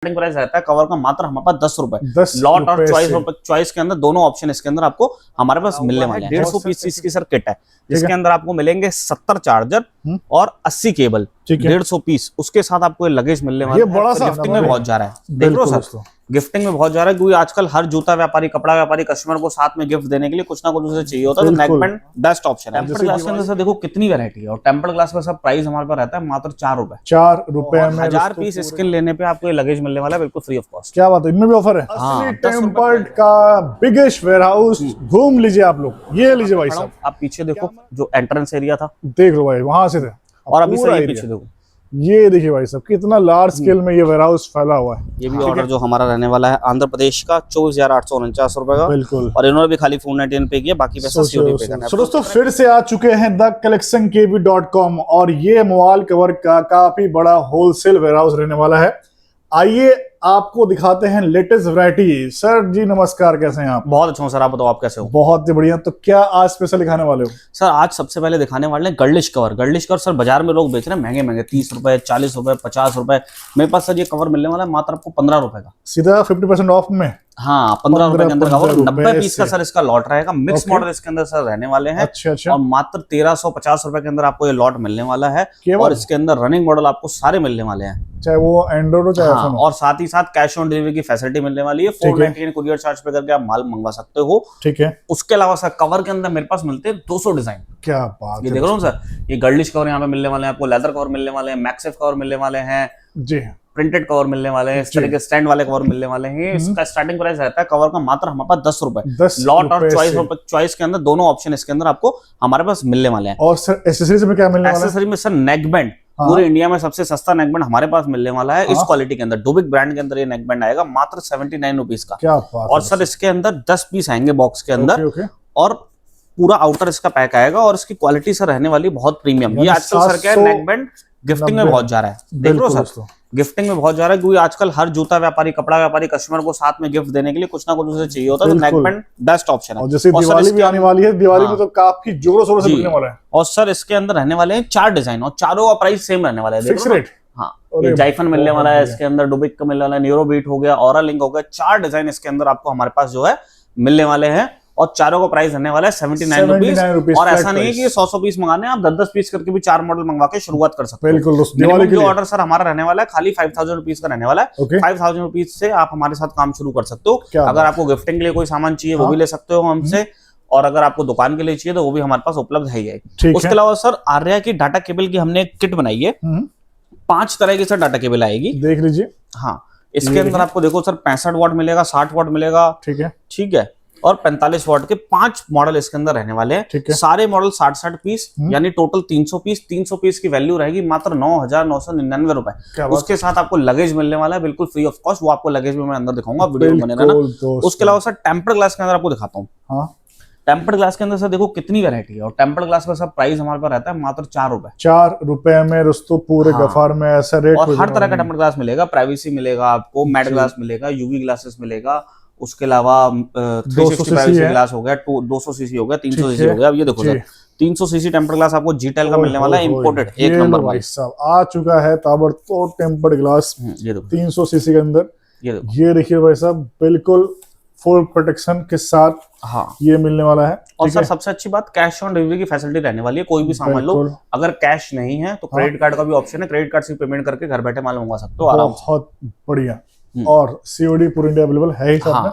Starting price रहता है cover का मात्र हमारे पास 10 रुपए। 10 लॉट और रुपए चॉइस के अंदर दोनों ऑप्शन इसके अंदर आपको हमारे पास मिलने वाले हैं। 150 पीस इसकी सर किट है जिसके अंदर आपको मिलेंगे 70 चार्जर और 80 केबल, 150 पीस। उसके साथ आपको लगेज मिलने वाला है। बड़ा सा गिफ्टिंग में बहुत जा रहा है, देख लो सर, गिफ्टिंग में बहुत जा रहा है क्योंकि आजकल हर जूता व्यापारी, कपड़ा व्यापारी कस्टमर को साथ में गिफ्ट देने के लिए कुछ ना कुछ उसे चाहिए होता है, तो नेकबैंड बेस्ट ऑप्शन है। टेम्पर्ड ग्लास के अंदर सर देखो कितनी वैरायटी है और टेम्पर्ड ग्लास का सब प्राइस हमारे पास रहता है मात्र 4 रुपए। 4 रुपए में 1000 पीस स्किन लेने पे आपको ये लगेज मिलने वाला है बिल्कुल फ्री ऑफ कॉस्ट। क्या बात है, इनमें भी ऑफर है। हाँ, टेम्पर्ड का बिगेस्ट वेयर हाउस घूम लीजिए आप लोग, ये लीजिए भाई साहब। आप पीछे देखो जो एंट्रेंस एरिया था, देख लो भाई, वहां से थे और अभी सर ये पीछे देखो, ये देखिए भाई साहब कितना लार्ज स्केल में ये वेयर हाउस फैला हुआ है। ये भी ऑर्डर जो हमारा रहने वाला है आंध्र प्रदेश का 24,849 रुपए का। बिल्कुल, और इन्होंने भी खाली 499 पे किया, बाकी पैसा सीओडी पे करना है। तो दोस्तों फिर से आ चुके हैं thecollectionkb.com और ये मोबाइल कवर का काफी बड़ा होलसेल वेयर हाउस रहने वाला है। आइए आपको दिखाते हैं लेटेस्ट वैरायटी। सर जी नमस्कार, कैसे हैं आप? बहुत अच्छा हूँ सर, आप बताओ आप कैसे हो? बहुत ही बढ़िया। तो क्या आज स्पेशल दिखाने वाले हो? सर आज सबसे पहले दिखाने वाले हैं girlish cover. Girlish cover sir बाजार में लोग बेच रहे हैं महंगे महंगे, 30 रुपए, 40 रुपए, 50 रुपए। मेरे पास सर ये कवर मिलने वाला है मात्र आपको 15 रुपए का, सीधा 50% ऑफ में। हाँ 15 रुपए के अंदर कवर। 90 पीस का से। सर इसका लॉट रहेगा। मिक्स मॉडल इसके अंदर सर रहने वाले हैं। अच्छा। और मात्र 1350 रुपए के अंदर आपको ये लॉट मिलने वाला है। और इसके अंदर रनिंग मॉडल आपको सारे मिलने वाले हैं, चाहे वो एंड्रॉइड हो चाहे आईफोन हो। और साथ ही साथ कैश ऑन डिलीवरी की फैसिलिटी मिलने वाली है। 499 कुरियर चार्ज पे करके आप माल मंगवा सकते हो। ठीक है। उसके अलावा सर कवर के अंदर मेरे पास मिलते हैं 200 डिजाइन। क्या बात, ये देख रहा हूँ सर, ये गर्लिश कवर यहाँ पे मिलने वाले हैं आपको, लेदर कवर मिलने वाले हैं, मैक्सेफ कवर मिलने वाले हैं जी, प्रिंटेड कवर मिलने वाले हैं, इस तरह के स्टैंड वाले कवर मिलने वाले हैं। इसका स्टार्टिंग प्राइस रहता है कवर का मात्र हमारे पास 10 रुपए। लॉट और चॉइस के अंदर दोनों ऑप्शन इसके अंदर आपको हमारे पास मिलने वाले हैं। और सर एक्सेसरीज में क्या मिलने वाला है? एक्सेसरी में सर नेकबैंड, पूरे इंडिया में सबसे सस्ता नेकबैंड हमारे पास मिलने वाला है। इस क्वालिटी के अंदर डुबिक ब्रांड के अंदर ये नेकबैंड आएगा मात्र 79 रुपीज का। क्या बात। और सर इसके अंदर 10 पीस आएंगे बॉक्स के अंदर, और पूरा आउटर इसका पैक आएगा। और इसकी क्वालिटी सर रहने वाली बहुत प्रीमियम। ये आजकल सर क्या है, नेकबैंड गिफ्टिंग में बहुत जा रहा है, देख लो सर, गिफ्टिंग में बहुत जा रहा है क्योंकि आजकल हर जूता व्यापारी, कपड़ा व्यापारी कस्टमर को साथ में गिफ्ट देने के लिए कुछ ना कुछ उसे चाहिए होता है, तो नेकबैंड बेस्ट ऑप्शन है। और जैसे दिवाली भी आने वाली है, दिवाली में तो काफी जोरों शोरों से मिलने वाला है। और सर इसके अंदर रहने वाले हैं 4 डिजाइन और चारों का प्राइस सेम रहने वाला है, फिक्स रेट। हाँ, ये जाइफन मिलने वाला है इसके अंदर, डुबिक का मिलने वाला है, न्यूरो बीट हो गया, ऑरा लिंक हो गया। 4 डिजाइन इसके अंदर आपको हमारे पास जो है मिलने वाले हैं। और चारों का प्राइस रहने वाला है 79 रुपीज। और ऐसा नहीं है कि 100 पीस मंगाने हैं, आप 10-10 पीस करके भी 4 मॉडल मंगवा के शुरुआत कर सकते हो। बिल्कुल, दिवाली के लिए ऑर्डर सर हमारा रहने वाला है खाली 5000 रुपीज का रहने वाला है। 5000 रुपीज से आप हमारे साथ काम शुरू कर सकते हो। अगर आपको गिफ्टिंग के लिए कोई सामान चाहिए वो भी ले सकते हो हमसे, और अगर आपको दुकान के लिए चाहिए तो वो भी हमारे पास उपलब्ध है। उसके अलावा सर आर्या की डाटा केबल की हमने एक किट बनाई है। 5 तरह की सर डाटा केबल आएगी, देख लीजिए। हाँ, इसके अंदर आपको देखो सर 65 वाट मिलेगा, 60 वाट मिलेगा, ठीक है, और 45 वाट के 5 मॉडल इसके अंदर रहने वाले हैं। सारे मॉडल 60-60 पीस, यानी टोटल 300 पीस। 300 पीस की वैल्यू रहेगी मात्र 9,999 रुपए। उसके साथ आपको लगेज मिलने वाला है बिल्कुल फ्री ऑफ कॉस्ट। वो आपको लगेज में मैं अंदर दिखाऊंगा, वीडियो में बने रहना। उसके अलावा सर टेम्पर्ड ग्लास के अंदर आपको दिखाता हूँ। टेम्पर्ड ग्लास के अंदर सर देखो कितनी वैरायटी है। और टेम्पर्ड ग्लास का सब प्राइस हमारे पास रहता है मात्र 4 रुपए। 4 रुपए में दोस्तों पूरे गफार में ऐसा रेट। और हर तरह का टेम्पर्ड ग्लास मिलेगा, प्राइवेसी मिलेगा आपको, मैट ग्लास मिलेगा, यूवी ग्लासेस मिलेगा। उसके अलावा 365 ग्लास हो गया, 200 सीसी हो गया, 300 सीसी हो गया। अब ये देखो सर 300 सीसी टेम्पर्ड ग्लास आपको जीटेल का मिलने वाला है, इंपोर्टेड, एक नंबर भाई साहब। आ चुका है ताबड़तोड़ टेम्पर्ड ग्लास 300 सीसी के अंदर। ये देखिए भाई साहब, बिल्कुल फुल प्रोटेक्शन के साथ ये मिलने वाला है। और सर सबसे अच्छी बात, कैश ऑन डिलीवरी की फैसिलिटी रहने वाली है। कोई भी सामान लो, अगर कैश नहीं है तो क्रेडिट कार्ड का भी ऑप्शन है, क्रेडिट कार्ड से पेमेंट करके घर बैठे माल मंगवा सकते हो आराम से। बहुत बढ़िया। और सीओडी पूरी इंडिया अवेलेबल है ही साथ में,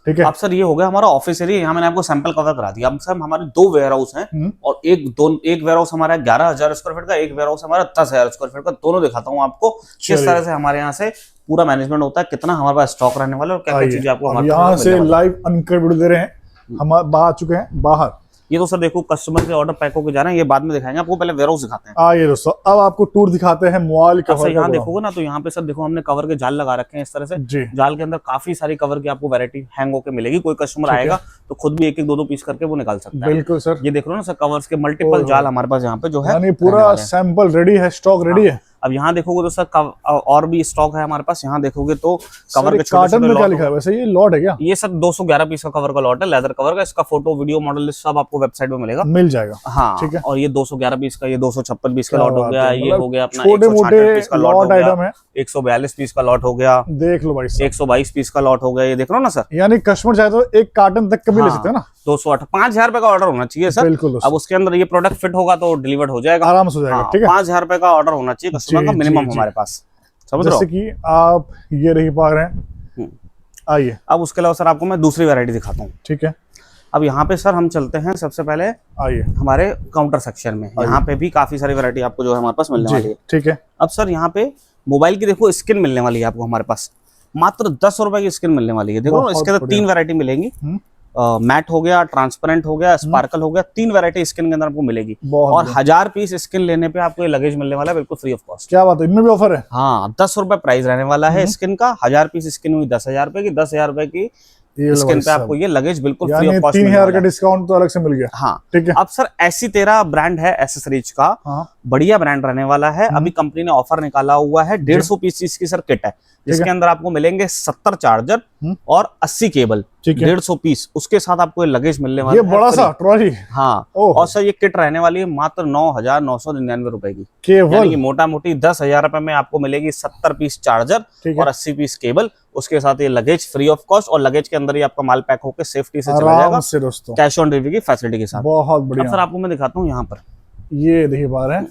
ठीक है। अब सर ये हो गया हमारा ऑफिस एरिया, यहाँ मैंने आपको सैंपल कवर करा दिया। अब सर हमारे 2 वेयर हाउस हैं, और एक वेयर हाउस हमारा 11,000 स्क्वायर फीट का, एक वेयर हाउस हमारा 10,000 स्क्वायर फीट का। दोनों दिखाता हूँ आपको किस तरह से हमारे यहाँ से पूरा मैनेजमेंट होता है, कितना हमारे पास स्टॉक रहने वाला है और क्या क्या चीजें आपको हमारे यहाँ से लाइव अनकट वीडियो दे रहे हैं। हम आ चुके हैं बाहर। ये तो सर देखो कस्टमर के ऑर्डर पैक होकर जा रहे हैं, ये बाद में दिखाएंगे आपको, पहले वेयर हाउस दिखाते हैं। आइए दोस्तों, अब आपको टूर दिखाते हैं मोबाइल कवर। यहाँ देखोगे ना तो यहाँ पे सर देखो हमने कवर के जाल लगा रखे हैं इस तरह से। जाल के अंदर काफी सारी कवर की आपको वैरायटी हैंग होकर मिलेगी। कोई कस्टमर आएगा तो खुद भी 1-1, 2-2 पीस करके वो निकाल सकता है। बिल्कुल सर, ये देख रहे हो ना सर, कवर्स के मल्टीपल जाल हमारे पास यहाँ पे जो है, पूरा सैंपल रेडी है, स्टॉक रेडी है। अब यहाँ देखोगे तो सर और भी स्टॉक है हमारे पास। यहाँ देखोगे तो कवर के कार्टन में क्या लिखा है वैसे, ये लॉट है क्या? ये सर 211 पीस का कवर का लॉट है, लेदर कवर का। इसका फोटो वीडियो मॉडल लिस्ट सब आपको वेबसाइट में मिलेगा, मिल जाएगा। हाँ ठीक है। और ये 211 पीस का, ये 256 पीस का लॉट हो गया, ये हो गया अपना छोटे 166 मोटे पीस का लॉट हो लॉट गया, आइटम है। 142 पीस का लॉट हो गया, देख लो भाई साहब, 122 पीस का लॉट हो गया, ये देख रहे हो ना सर। यानी कस्टमर चाहे तो एक कार्टन तक का भी ले हाँ, सकते हैं ना। 208 5,000 रुपए का ऑर्डर होना चाहिए सर। बिल्कुल अब उसके अंदर ये प्रोडक्ट फिट होगा तो डिलीवर्ड हो जाएगा, आराम से हो जाएगा। ठीक है, 5,000 रुपए का ऑर्डर होना चाहिए कस्टमर का मिनिमम हमारे पास, समझ रहे हो। जैसे कि आप ये नहीं पा रहे हैं, आइए। अब उसके अलावा सर आपको मैं दूसरी वैरायटी दिखाता हूँ। ठीक है, अब यहाँ पे सर हम चलते हैं सबसे पहले, आइए हमारे काउंटर सेक्शन में। यहाँ पे भी काफी सारी वैरायटी आपको जो है हमारे पास मिलने वाली है। ठीक है, अब सर यहाँ पे मोबाइल की देखो स्किन मिलने वाली है आपको हमारे पास, मात्र 10 रुपए की स्किन मिलने वाली है। देखो इसके अंदर 3 वैरायटी मिलेंगी, मैट हो गया, ट्रांसपेरेंट हो गया, स्पार्कल हो गया, 3 वैरायटी स्किन के अंदर आपको मिलेगी। और 1000 पीस स्किन लेने पे आपको ये लगेज मिलने वाला है बिल्कुल फ्री ऑफ कॉस्ट। क्या बात है, इनमें भी ऑफर है? हाँ 10 रुपए प्राइस रहने वाला है स्किन का। 1000 पीस स्किन हुई 10,000 रुपए की, 10,000 रुपए की स्किन पे आपको ये लगेज बिल्कुल फ्री ऑफ कॉस्ट। 3,000 का डिस्काउंट तो अलग से मिल गया। हाँ ठीक है। अब सर ऐसी तेरा ब्रांड है एसेसरीज का, बढ़िया ब्रांड रहने वाला है। अभी कंपनी ने ऑफर निकाला हुआ है, 150 पीस की सर किट है, जिसके अंदर आपको मिलेंगे 70 चार्जर और 80 केबल, 150 पीस। उसके साथ आपको लगेज मिलने वाला है, ये बड़ा सा ट्रॉली। हाँ और सर ये किट रहने वाली है मात्र 9,999 रुपए की केवल। यानी कि मोटा मोटी 10,000 रुपए में आपको मिलेगी 70 पीस चार्जर और 80 पीस केबल। उसके साथ ये लगेज फ्री ऑफ कॉस्ट, और लगेज के अंदर ही आपका माल पैक होकर सेफ्टी से चला जाएगा दोस्तों, कैश ऑन डिलीवरी की फैसिलिटी के साथ। बहुत बढ़िया। अब सर आपको मैं दिखाता हूँ यहाँ पर, ये देखिए बाहर है,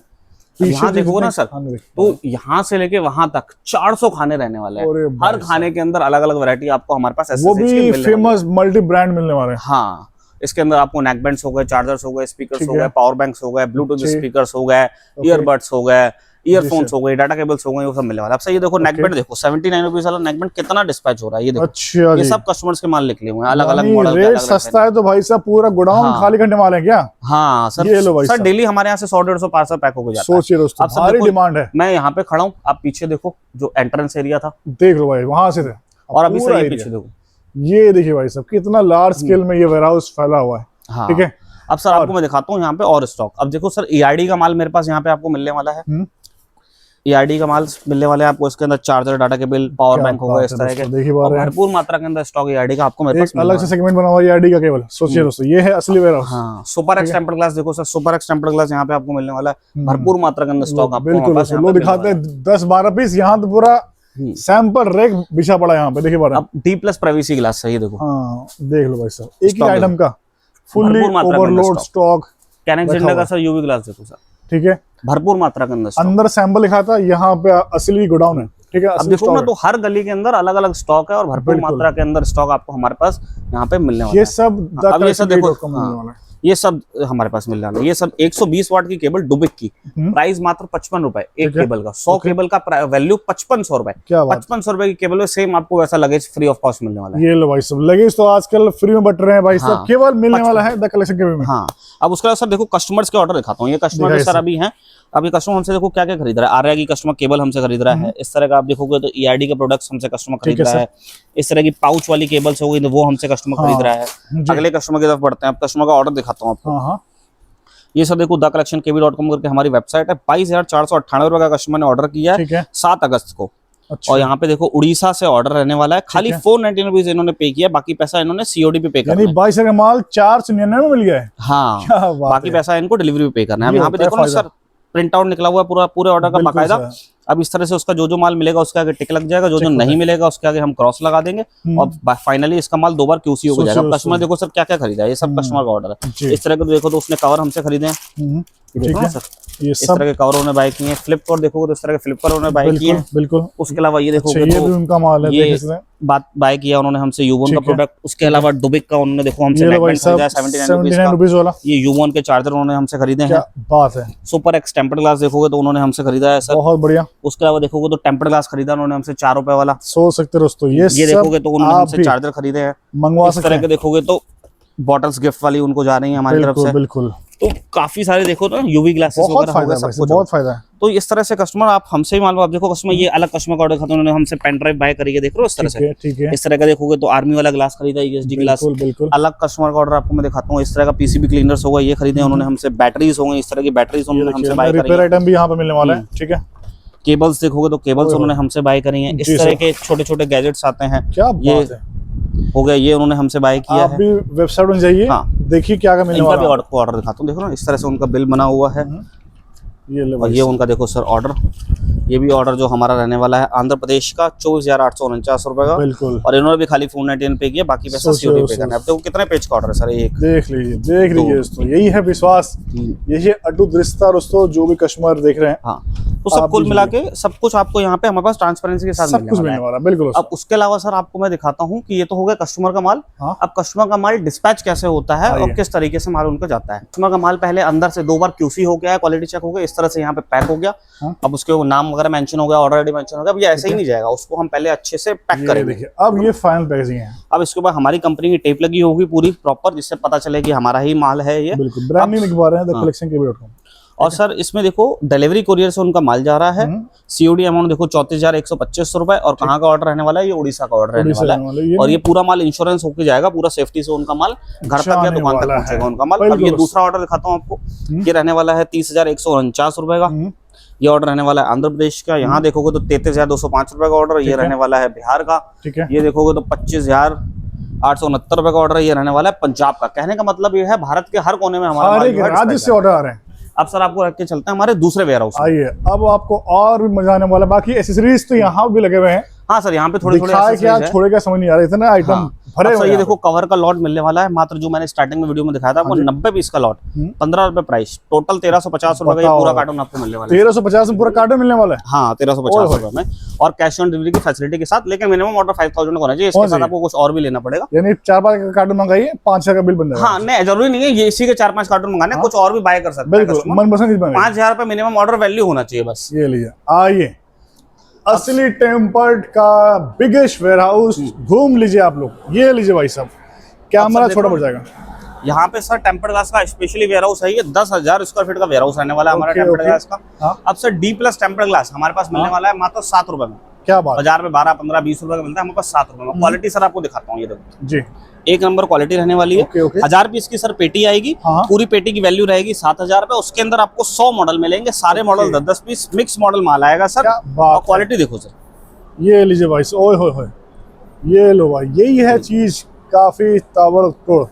यहाँ देखो ना सर, तो यहाँ से लेके वहां तक 400 खाने रहने वाले हैं। हर खाने के अंदर अलग अलग वैरायटी आपको हमारे पास वो भी फेमस मल्टी ब्रांड मिलने वाले हैं। हाँ इसके अंदर आपको नेक बैंड्स हो गए, चार्जर्स हो गए, स्पीकर्स हो गए, पावर बैंक्स हो गए, ब्लूटूथ स्पीकर्स हो गए, ईयरबड्स हो गए, ईयरफोन्स हो गए, डाटा केबल्स हो गए, वो सब मिलने वाला है। अब ये देखो नेक बैंड देखो 79 रुपीज वाला नेक बैंड कितना डिस्पैच हो रहा है, ये देखो। अच्छा, ये सब कस्टमर्स के माल निकले हुए हैं, अलग अलग मॉडल। रेट सस्ता है तो भाई साहब पूरा गोडाउन खाली करने वाले हैं क्या? हाँ सर डेली हमारे यहाँ से 100-150 पार्सल पैक होकर जाता है। सोचिए दोस्तों, भारी डिमांड है। मैं यहाँ पे खड़ा हूँ, आप पीछे देखो जो एंट्रेंस एरिया था, देख लो भाई वहां से थे, और अभी सर ये पीछे देखो, ये देखिए भाई साहब कितना लार्ज स्केल में ये वेयरहाउस फैला हुआ है। हाँ। ठीक है। अब सर आपको मैं दिखाता हूँ यहाँ पे और स्टॉक। अब देखो सर ERD का माल मेरे पास यहाँ पे आपको मिलने वाला है। ERD का माल मिलने वाला है आपको, इसके अंदर charger, data cable, power bank होगा, इस तरह के भरपूर मात्रा के अंदर स्टॉक ERD का आपको मेरे पास अलग से सेगमेंट बना हुआ है ERD का केवल। सोचिए दोस्तों, ये है असली वेयरहाउस। हाँ सुपर एक्स टेम्पर्ड ग्लास देखो sir, super x tempered glass यहाँ पे आपको मिलने वाला है, भरपूर मात्रा के अंदर स्टॉक आपको बिल्कुल लोग दिखाते हैं 10-12 पीस, यहाँ तो पूरा सैंपल रेक बिछा पड़ा है यहाँ पे। देखिए बार D+ प्राइवेसी ग्लास है, ये देखो। हाँ देख लो भाई साहब, एक ही आइटम का फुल्ली ओवरलोड स्टॉक। कैनन जेंडा का सर UV ग्लास देखो सर, ठीक है, भरपूर मात्रा के अंदर सैंपल लिखा था, यहाँ पे असली गोडाउन है। ठीक है, अब देखो ना तो हर गली के अंदर अलग अलग स्टॉक है, और भरपूर मात्रा के अंदर स्टॉक आपको हमारे पास यहाँ पे मिलने वाला है। ये सब देखो, ये सब हमारे पास मिल रहा है। ये सब 120 वाट की केबल डुबिक की, प्राइस मात्र 55 रुपए एक केबल का। 100 केबल का वैल्यू 5500 रुपए। 5500 रुपए की केबल में सेम आपको वैसा लगेज फ्री ऑफ कॉस्ट मिलने वाला है। ये लो भाई सब लगेज तो आजकल फ्री में बट रहे हैं भाई साहब, केवल मिलने वाला है द कलेक्शन के में। हाँ अब उसके बाद सर देखो कस्टमर्स के ऑर्डर दिखाता हूँ। ये कस्टमर सर अभी हैं, अभी कस्टमर हमसे देखो क्या क्या खरीद रहा है। आर्या की कस्टमर केबल हमसे खरीद रहा है, इस तरह का आप देखोगे तो ERD के प्रोडक्ट्स हमसे कस्टमर खरीद रहा है। इस तरह की पाउच वाली केबल्स हो गई तो वो हमसे कस्टमर खरीद रहा है। अगले कस्टमर की तरफ बढ़ते हैं, अब कस्टमर का ऑर्डर दिखाता हूँ आपको। ये सब देखो द कलेक्शन kb.com करके हमारी वेबसाइट है। 22,498 रुपए का कस्टमर ने ऑर्डर किया है 7 अगस्त को। और यहाँ पे देखो उड़ीसा से ऑर्डर रहने वाला है, खाली 499 रुपीज इन्होंने पे किया, बाकी पैसा इन्होंने COD पे पे करना है। 22 का माल 499 में मिल गया है। हाँ बाकी पैसा इनको डिलीवरी पे करना है। अब यहाँ पे देखो ना सर प्रिंट आउट निकला हुआ है पूरे ऑर्डर का बाकायदा। अब इस तरह से उसका जो माल मिलेगा उसके आगे टिक लग जाएगा, जो नहीं मिलेगा उसके आगे हम क्रॉस लगा देंगे, और फाइनली इसका माल 2 बार QC हो जाएगा। कस्टमर देखो सर क्या क्या खरीदा है, ये सब कस्टमर का ऑर्डर है। इस तरह के देखो तो उसने कवर हमसे खरीदे हैं, देखो सर ये इस तरह के कवर उन्होंने बाय किए हैं। फ्लिप कवर देखोगे तो इस तरह के फ्लिप कवर उन्होंने बाय किए हैं। बिल्कुल। उसके अलावा ये देखोगे ये भी उनका माल है, ये बात बाय किया उन्होंने हमसे यूवोन का प्रोडक्ट। उसके अलावा डुबिक का उन्होंने देखो हमसे 79 रुपीज वाला ये यूवोन के चार्जर उन्होंने हमसे खरीदे हैं। बात है। सुपर एक्स टेम्पर्ड ग्लास देखोगे तो उन्होंने हमसे खरीदा है सर, बहुत बढ़िया। उसके अलावा देखोगे तो टेम्पर्ड ग्लास खरीदा उन्होंने हमसे 4 रुपए वाला, सोच सकते दोस्तों। ये देखोगे तो उन्होंने हमसे चार्जर खरीदे हैं, मंगवा सकते हैं। इस तरह के देखोगे तो बॉटल्स गिफ्ट वाली उनको जा रही है हमारी तरफ से। बिल्कुल। तो काफी सारे देखो ना UV ग्लासेस वगैरह होगा, सब कुछ बहुत फायदा है। तो इस तरह से कस्टमर आप हमसे ही मान लो, आप देखो कस्टमर ये अलग कस्टमर का ऑर्डर खाता है, उन्होंने हमसे पेन ड्राइव बाय करी है, देख रहे हो इस तरह से। ठीक है। इस तरह का देखोगे तो आर्मी वाला ग्लास खरीदा है, USD ग्लास। बिल्कुल। अलग कस्टमर का ऑर्डर आपको मैं दिखाता हूँ। इस तरह का PCB क्लीनर्स होगा, ये खरीदे उन्होंने हमसे। बैटरीज होंगे, इस तरह की बैटरीज उन्होंने हमसे बाय करी है। रिपेयर आइटम भी यहाँ पे मिलने वाला है। ठीक है, केबल्स देखोगे तो केबल्स उन्होंने हमसे बाय करी हैं। इस तरह के छोटे छोटे गैजेट्स आते हैं, क्या ये बात है। हो गया, ये उन्होंने हमसे बाय किया आप भी वेबसाइट में जाइए, हाँ, देखिए क्या क्या मिलने इनका वाला भी है। ऑर्डर दिखाता हूँ। देखो ना इस तरह से उनका बिल बना हुआ है। ये ले और भाई ये उनका देखो सर ऑर्डर, ये भी ऑर्डर जो हमारा रहने वाला है आंध्र प्रदेश का 24,849 रुपए का। बिल्कुल। और इन्होंने भी खाली 499 पे किया, बाकी पैसा सीओडी पे करना है। अब देखो कितने पेज का ऑर्डर है सर, एक देख लीजिए दोस्तों, यही है विश्वास, यही है अटूट रिश्ता दोस्तों, जो भी कस्टमर देख रहे हैं। हाँ, तो सब कुल मिला के सब कुछ आपको यहाँ पे हमारे पास ट्रांसपेरेंसी के साथ सब कुछ मिलने वाला है। बिल्कुल। अब उसके अलावा सर आपको मैं दिखाता हूँ कि ये तो हो गया कस्टमर का माल। हाँ? अब कस्टमर का माल डिस्पैच कैसे होता है और किस तरीके से माल उनको जाता है। कस्टमर का माल पहले अंदर से 2 बार QC हो गया है, क्वालिटी चेक हो गया, इस तरह से यहाँ पे पैक हो गया। हाँ? अब उसके नाम वगैरह मेंशन हो गया, ऑर्डर आईडी मेंशन हो गया। अब ये ऐसे ही नहीं जाएगा, उसको हम पहले अच्छे से पैक करेंगे। देखिए अब ये फाइनल पैकेजिंग है। अब इसके बाद हमारी कंपनी की टेप लगी होगी पूरी प्रॉपर, जिससे पता चले कि हमारा ही माल है ये। बिल्कुल, ब्रांडिंग लिखवा रहे हैं द कलेक्शन KB.com। और सर इसमें देखो डिलीवरी कुरियर से उनका माल जा रहा है। COD अमाउंट देखो 34,125 रुपए। और कहाँ का ऑर्डर रहने वाला है, ये उड़ीसा का ऑर्डर रहने वाला है। और ये पूरा माल इंश्योरेंस होके जाएगा, पूरा सेफ्टी से उनका माल घर तक या दुकान तक पहुंचेगा उनका माल। अब ये दूसरा ऑर्डर दिखाता हूँ आपको, ये रहने वाला है 30,149 रुपए का। ये ऑर्डर रहने वाला है आंध्र प्रदेश का। यहाँ देखोगे तो 33,205 रुपए का ऑर्डर, ये रहने वाला है बिहार का। ठीक है। ये देखोगे तो 25,869 रुपए का ऑर्डर, ये रहने वाला है पंजाब का। कहने का मतलब ये है भारत के हर कोने में हमारा राज्य से ऑर्डर आ रहे हैं। अब सर आपको रख के चलते हैं हमारे दूसरे वेयर हाउस। आइए, अब आपको और भी मजा आने वाला। बाकी एसेसरीज तो यहाँ भी लगे हुए हैं। हाँ सर, यहाँ पे थोड़े क्या छोड़े क्या समझ नहीं आ रहा, इतना आइटम भरे हुए। ये देखो कवर का लॉट मिलने वाला है मात्र, जो मैंने स्टार्टिंग में वीडियो में दिखाया था आपको, 90 पीस का लॉट, 15 रुपए प्राइस, टोटल 1350 रुपए का पूरा कार्टून आपको मिलने वाला है। 1350 में पूरा कार्टून मिलने वाला है। हाँ, 1350 रुपए में, और कैश ऑन डिलीवरी की फैसिलिटी के साथ। लेकिन मिनिमम ऑर्डर 5,000 का होना चाहिए, इसके साथ आपको कुछ और भी लेना पड़ेगा। यानी 4-5 का कार्टून मंगाइए, 5,000 का बिल बन जाएगा। हाँ, नहीं जरूरी नहीं है ये इसी के 4-5 कार्टून मंगाने, कुछ और भी बाय कर सकते हैं। बिल्कुल, मनपसंद 5,000 रुपए मिनिमम ऑर्डर वैल्यू होना चाहिए बस। ये लीजिए, आइए असली टेम्पर्ड का बिगेस्ट वेयरहाउस घूम लीजिए आप लोग। ये लीजिए भाई साहब, कैमरा छोटा पड़ जाएगा। यहाँ पे सर टेम्पर्ड ग्लास का स्पेशली वेयर हाउस है। ये 10,000 स्क्वायर फीट का वेयर हाउस रहने वाला है हमारा टेम्पर्ड ग्लास का। हाँ? अब सर D+ टेम्पर्ड ग्लास हमारे पास मिलने वाला है मात्र 7 रुपए में। क्या बात, बाजार में 12, 15, 20 रुपए का मिलता है, हमारे पास 7 रुपए में। क्वालिटी सर आपको दिखाता हूँ, ये देखो जी, एक नंबर क्वालिटी रहने वाली है। 1000 पीस की सर पेटी आएगी। पूरी पेटी की वैल्यू रहेगी 7,000 रुपए। उसके अंदर आपको 100 मॉडल मिलेंगे, सारे मॉडल 10-10 पीस मिक्स मॉडल माल आएगा सर। और क्वालिटी देखो सर, ये लीजिए भाई, ओए होए होए, ये लो भाई, यही है चीज, काफी ताबड़तोड़।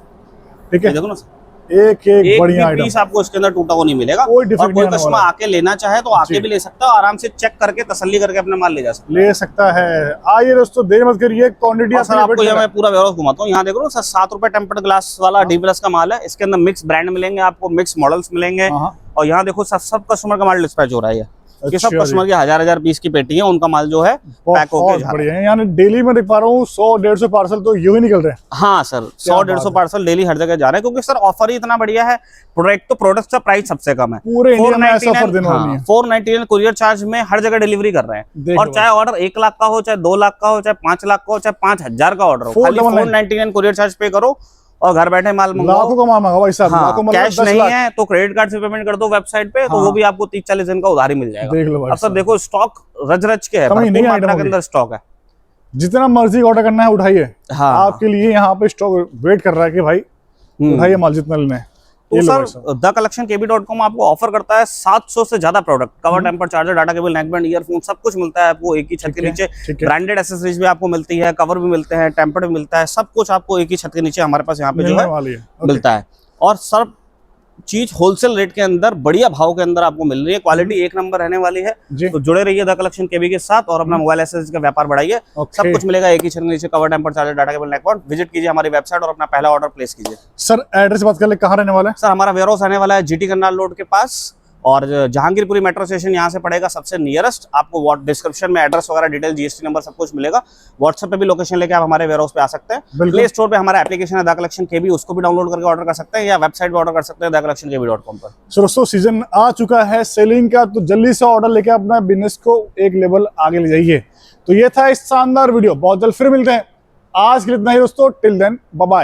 ठीक है, देखो ना सर, एक बढ़िया पीस आपको इसके अंदर टूटा हुआ नहीं मिलेगा। कोई और कोई कस्टमर आके लेना चाहे तो आके भी ले सकता है, आराम से चेक करके तसल्ली करके अपना माल ले जा सकता है। ले सकता है। आइए दोस्तों, देर मत करिए, क्वांटिटी सर आपको मैं पूरा वेयरहाउस घुमाता हूँ। यहाँ देख रहे हो सर, 7 रुपए टेम्पर्ड ग्लास वाला D+ का माल है। इसके अंदर मिक्स ब्रांड मिलेंगे आपको, मिक्स मॉडल्स मिलेंगे। और यहाँ देखो सब कस्टमर का माल डिस्पैच हो रहा है। ये सब कस्टमर की 1000 पीस की पेटी है, उनका माल जो है पैक होकर बढ़िया है। यानी डेली में देख पा रहा हूँ 100-150 पार्सल तो यूं ही निकल रहे हैं। हाँ सर, 100-150 पार्सल डेली हर जगह जा रहे हैं, क्योंकि सर ऑफर ही इतना बढ़िया है। प्रोडक्ट का प्राइस सबसे कम है, पूरे इंडिया में ऐसा ऑफर देने वाली है। 499 कुरियर चार्ज में हर जगह डिलीवरी कर रहे हैं। और चाहे ऑर्डर 1 लाख का हो, चाहे 2 लाख का हो, चाहे 5 लाख का हो, चाहे 5,000 का ऑर्डर हो, खाली 499 कुरियर चार्ज पे करो और घर बैठे माल मंगाओ। लाखों का माल मंगाओ भाई साहब। हाँ, कैश नहीं है तो क्रेडिट कार्ड से पेमेंट कर दो वेबसाइट पे, तो वो भी आपको 30-40 दिन का उधारी मिल जाएगा। देख लो भाई, अब सर देखो स्टॉक रच के है, मात्रा के अंदर स्टॉक है, जितना मर्जी ऑर्डर करना है उठाइए। हाँ, आपके लिए यहाँ पे स्टॉक वेट कर रहा है कि भाई उठाइए माल जितना लेना है। तो सर द कलेक्शन KB.com आपको ऑफर करता है 700 से ज्यादा product, cover, temper, charger, data cable, neckband, earphone, सब कुछ मिलता है आपको एक ही छत के नीचे। ब्रांडेड एसेसरीज भी आपको मिलती है, कवर भी मिलते हैं, टेम्पर भी मिलता है, सब कुछ आपको एक ही छत के नीचे हमारे पास यहाँ पे जो है मिलता है। और सर चीज होलसेल रेट के अंदर बढ़िया भाव के अंदर आपको मिल रही है, क्वालिटी एक नंबर रहने वाली है। तो जुड़े रहिए द कलेक्शन KB के साथ और अपना मोबाइल एसेसरीज का व्यापार बढ़ाइए। सब कुछ मिलेगा एक ही छत के नीचे, cover, temper, charger, data cable, neckband. Visit कीजिए हमारी वेबसाइट और अपना पहला ऑर्डर प्लेस कीजिए। सर एड्रेस बात कर ले, कहाँ रहने वाला है? सर हमारा वेयरहाउस रहने वाला है GT करनाल रोड के पास, और जहांगीरपुरी मेट्रो स्टेशन यहाँ से पड़ेगा सबसे नियरेस्ट। आपको डिस्क्रिप्शन में एड्रेस वगैरह डिटेल, GST नंबर सब कुछ मिलेगा। व्हाट्सएप पे भी लोकेशन लेके आप हमारे वेयरहाउस पे आ सकते हैं। प्ले स्टोर पे हमारा एप्लीकेशन है द कलेक्शन KB, उसको भी डाउनलोड करके ऑर्डर कर सकते हैं, या वेबसाइट पे ऑर्डर कर सकते हैं द कलेक्शन KB.com पर। सो दोस्तों, सीजन आ चुका है सेलिंग का, तो जल्दी से ऑर्डर लेके अपना बिजनेस को एक लेवल आगे ले जाइए। तो ये था इस शानदार वीडियो, बहुत जल्द फिर मिलते हैं। आज के लिए इतना ही दोस्तों, टिल देन बाय बाय।